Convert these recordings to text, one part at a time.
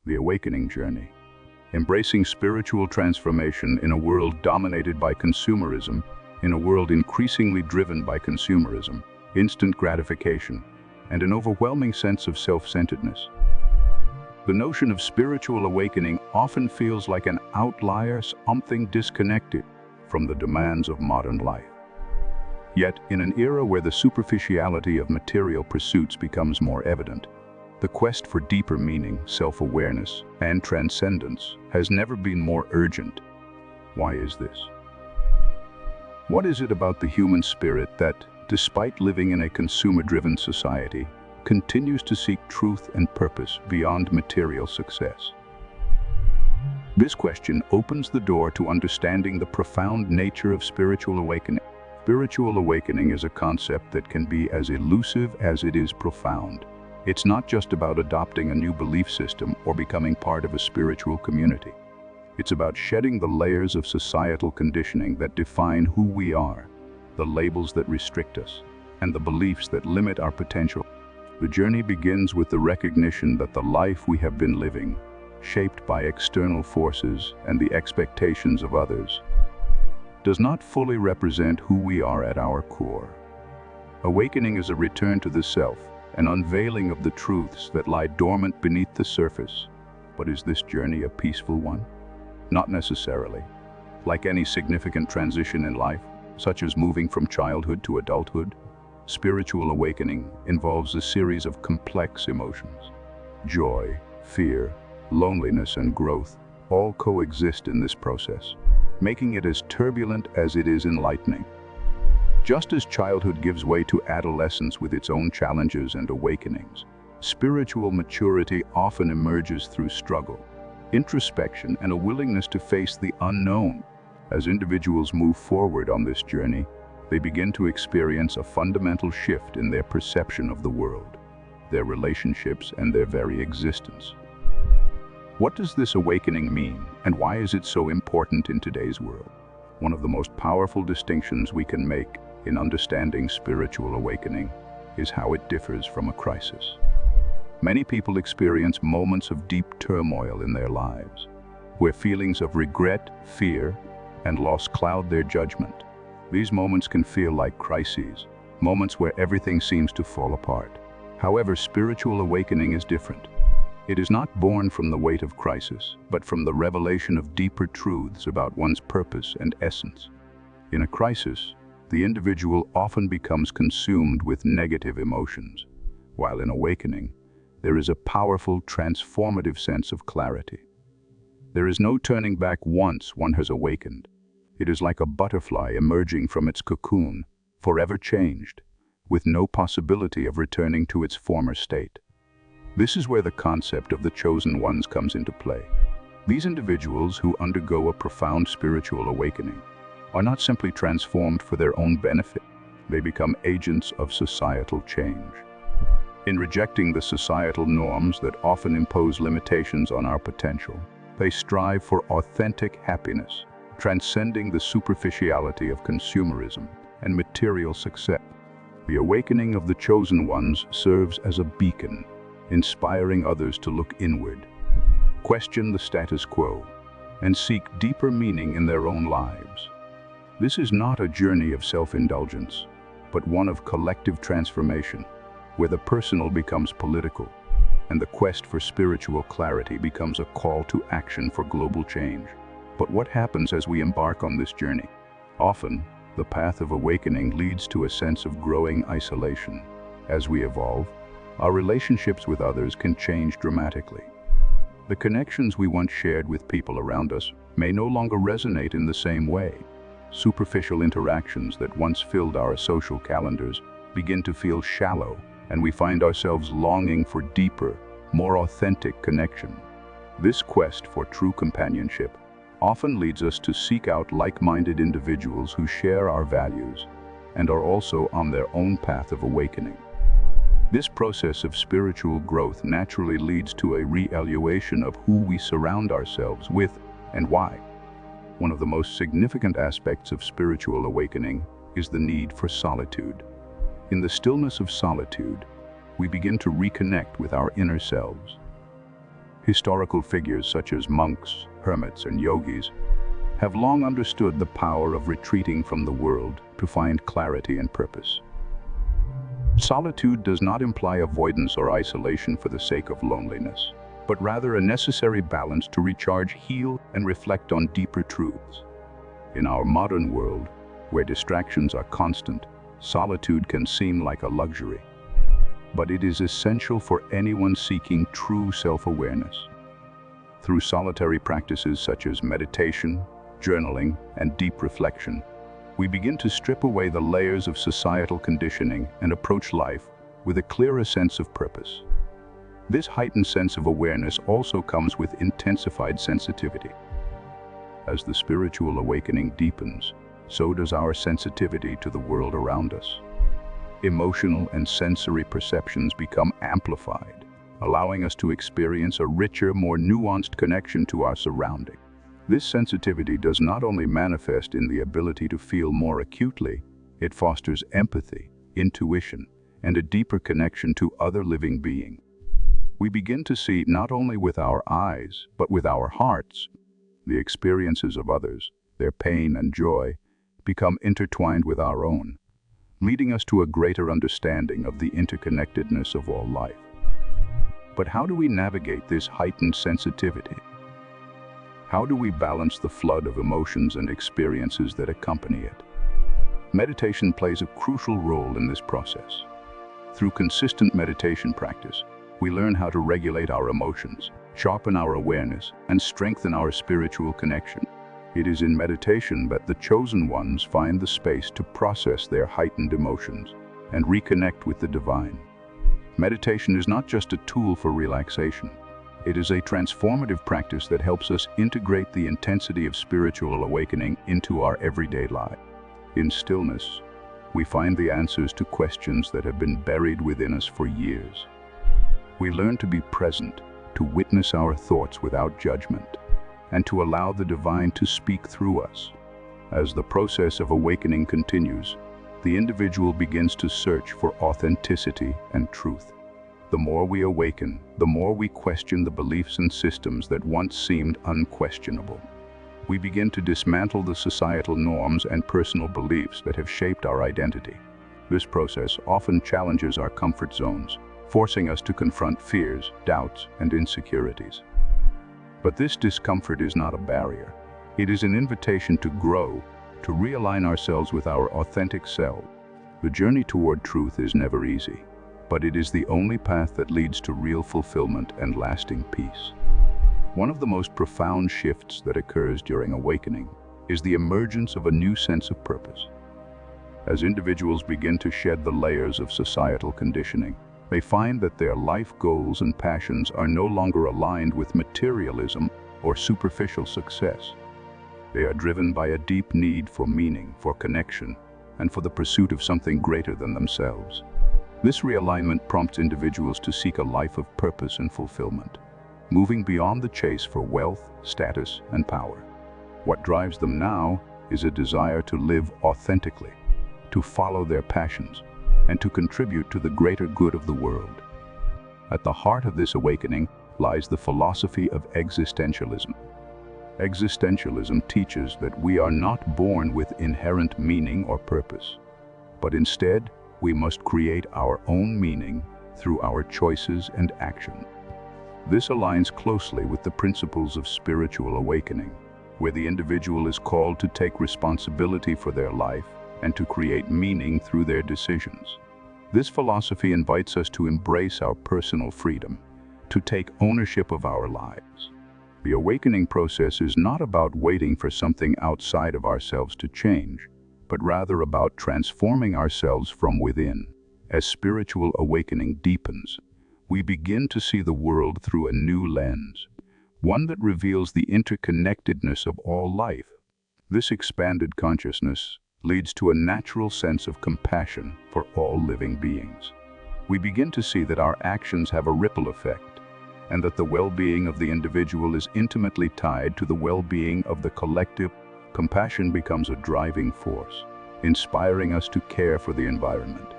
The Awakening Journey. Embracing spiritual transformation in a world dominated by consumerism, in a world increasingly driven by consumerism, instant gratification, and an overwhelming sense of self-centeredness. The notion of spiritual awakening often feels like an outlier, something disconnected from the demands of modern life. Yet, in an era where the superficiality of material pursuits becomes more evident, the quest for deeper meaning, self-awareness, and transcendence has never been more urgent. Why is this? What is it about the human spirit that, despite living in a consumer-driven society, continues to seek truth and purpose beyond material success? This question opens the door to understanding the profound nature of spiritual awakening. Spiritual awakening is a concept that can be as elusive as it is profound. It's not just about adopting a new belief system or becoming part of a spiritual community. It's about shedding the layers of societal conditioning that define who we are, the labels that restrict us, and the beliefs that limit our potential. The journey begins with the recognition that the life we have been living, shaped by external forces and the expectations of others, does not fully represent who we are at our core. Awakening is a return to the self, an unveiling of the truths that lie dormant beneath the surface. But is this journey a peaceful one? Not necessarily. Like any significant transition in life, such as moving from childhood to adulthood, spiritual awakening involves a series of complex emotions. Joy, fear, loneliness, and growth all coexist in this process, making it as turbulent as it is enlightening. Just as childhood gives way to adolescence with its own challenges and awakenings, spiritual maturity often emerges through struggle, introspection, and a willingness to face the unknown. As individuals move forward on this journey, they begin to experience a fundamental shift in their perception of the world, their relationships, and their very existence. What does this awakening mean, and why is it so important in today's world? One of the most powerful distinctions we can make in understanding spiritual awakening is how it differs from a crisis. Many people experience moments of deep turmoil in their lives, where feelings of regret, fear, and loss cloud their judgment. These moments can feel like crises, moments where everything seems to fall apart. However, spiritual awakening is different. It is not born from the weight of crisis, but from the revelation of deeper truths about one's purpose and essence. In a crisis, the individual often becomes consumed with negative emotions, while in awakening, there is a powerful, transformative sense of clarity. There is no turning back once one has awakened. It is like a butterfly emerging from its cocoon, forever changed, with no possibility of returning to its former state. This is where the concept of the chosen ones comes into play. These individuals who undergo a profound spiritual awakening are not simply transformed for their own benefit. They become agents of societal change. In rejecting the societal norms that often impose limitations on our potential, they strive for authentic happiness, transcending the superficiality of consumerism and material success. The awakening of the chosen ones serves as a beacon, inspiring others to look inward, question the status quo, and seek deeper meaning in their own lives. This is not a journey of self-indulgence, but one of collective transformation, where the personal becomes political, and the quest for spiritual clarity becomes a call to action for global change. But what happens as we embark on this journey? Often, the path of awakening leads to a sense of growing isolation. As we evolve, our relationships with others can change dramatically. The connections we once shared with people around us may no longer resonate in the same way. Superficial interactions that once filled our social calendars begin to feel shallow, and we find ourselves longing for deeper, more authentic connection. This quest for true companionship often leads us to seek out like-minded individuals who share our values and are also on their own path of awakening. This process of spiritual growth naturally leads to a re-evaluation of who we surround ourselves with and why. One of the most significant aspects of spiritual awakening is the need for solitude. In the stillness of solitude, we begin to reconnect with our inner selves. Historical figures such as monks, hermits, and yogis have long understood the power of retreating from the world to find clarity and purpose. Solitude does not imply avoidance or isolation for the sake of loneliness, but rather a necessary balance to recharge, heal, and reflect on deeper truths. In our modern world, where distractions are constant, solitude can seem like a luxury. But it is essential for anyone seeking true self-awareness. Through solitary practices such as meditation, journaling, and deep reflection, we begin to strip away the layers of societal conditioning and approach life with a clearer sense of purpose. This heightened sense of awareness also comes with intensified sensitivity. As the spiritual awakening deepens, so does our sensitivity to the world around us. Emotional and sensory perceptions become amplified, allowing us to experience a richer, more nuanced connection to our surroundings. This sensitivity does not only manifest in the ability to feel more acutely, it fosters empathy, intuition, and a deeper connection to other living beings. We begin to see not only with our eyes, but with our hearts. The experiences of others, their pain and joy, become intertwined with our own, leading us to a greater understanding of the interconnectedness of all life. But how do we navigate this heightened sensitivity? How do we balance the flood of emotions and experiences that accompany it? Meditation plays a crucial role in this process. Through consistent meditation practice, we learn how to regulate our emotions, sharpen our awareness, and strengthen our spiritual connection. It is in meditation that the chosen ones find the space to process their heightened emotions and reconnect with the divine. Meditation is not just a tool for relaxation. It is a transformative practice that helps us integrate the intensity of spiritual awakening into our everyday life. In stillness, we find the answers to questions that have been buried within us for years. We learn to be present, to witness our thoughts without judgment, and to allow the divine to speak through us. As the process of awakening continues, the individual begins to search for authenticity and truth. The more we awaken, the more we question the beliefs and systems that once seemed unquestionable. We begin to dismantle the societal norms and personal beliefs that have shaped our identity. This process often challenges our comfort zones, forcing us to confront fears, doubts, and insecurities. But this discomfort is not a barrier. It is an invitation to grow, to realign ourselves with our authentic self. The journey toward truth is never easy, but it is the only path that leads to real fulfillment and lasting peace. One of the most profound shifts that occurs during awakening is the emergence of a new sense of purpose. As individuals begin to shed the layers of societal conditioning, they find that their life goals and passions are no longer aligned with materialism or superficial success. They are driven by a deep need for meaning, for connection, and for the pursuit of something greater than themselves. This realignment prompts individuals to seek a life of purpose and fulfillment, moving beyond the chase for wealth, status, and power. What drives them now is a desire to live authentically, to follow their passions, and to contribute to the greater good of the world. At the heart of this awakening lies the philosophy of existentialism. Existentialism teaches that we are not born with inherent meaning or purpose, but instead, we must create our own meaning through our choices and action. This aligns closely with the principles of spiritual awakening, where the individual is called to take responsibility for their life and to create meaning through their decisions. This philosophy invites us to embrace our personal freedom, to take ownership of our lives. The awakening process is not about waiting for something outside of ourselves to change, but rather about transforming ourselves from within. As spiritual awakening deepens, we begin to see the world through a new lens, one that reveals the interconnectedness of all life. This expanded consciousness leads to a natural sense of compassion for all living beings. We begin to see that our actions have a ripple effect, and that the well-being of the individual is intimately tied to the well-being of the collective. Compassion becomes a driving force, inspiring us to care for the environment,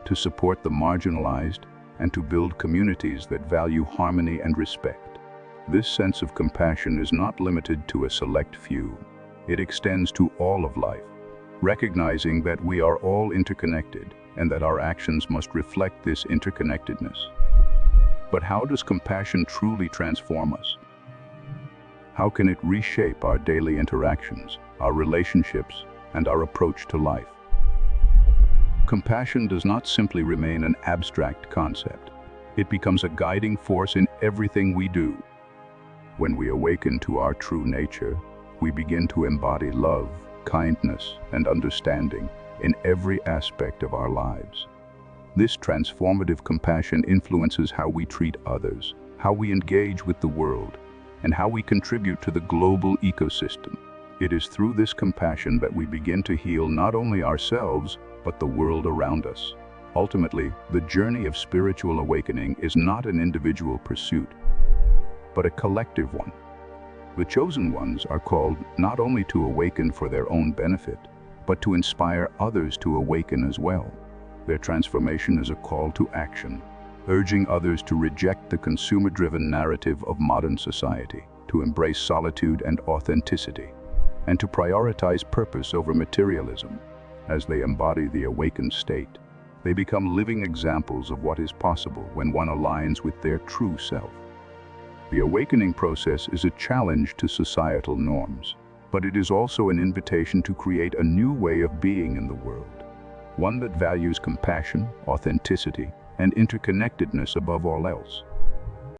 to support the marginalized, and to build communities that value harmony and respect. This sense of compassion is not limited to a select few. It extends to all of life, recognizing that we are all interconnected and that our actions must reflect this interconnectedness. But how does compassion truly transform us? How can it reshape our daily interactions, our relationships, and our approach to life? Compassion does not simply remain an abstract concept. It becomes a guiding force in everything we do. When we awaken to our true nature, we begin to embody love, kindness, and understanding in every aspect of our lives. This transformative compassion influences how we treat others, how we engage with the world, and how we contribute to the global ecosystem. It is through this compassion that we begin to heal not only ourselves, but the world around us. Ultimately, the journey of spiritual awakening is not an individual pursuit, but a collective one. The chosen ones are called not only to awaken for their own benefit, but to inspire others to awaken as well. Their transformation is a call to action, urging others to reject the consumer-driven narrative of modern society, to embrace solitude and authenticity, and to prioritize purpose over materialism. As they embody the awakened state, they become living examples of what is possible when one aligns with their true self. The awakening process is a challenge to societal norms, but it is also an invitation to create a new way of being in the world, one that values compassion, authenticity, and interconnectedness above all else.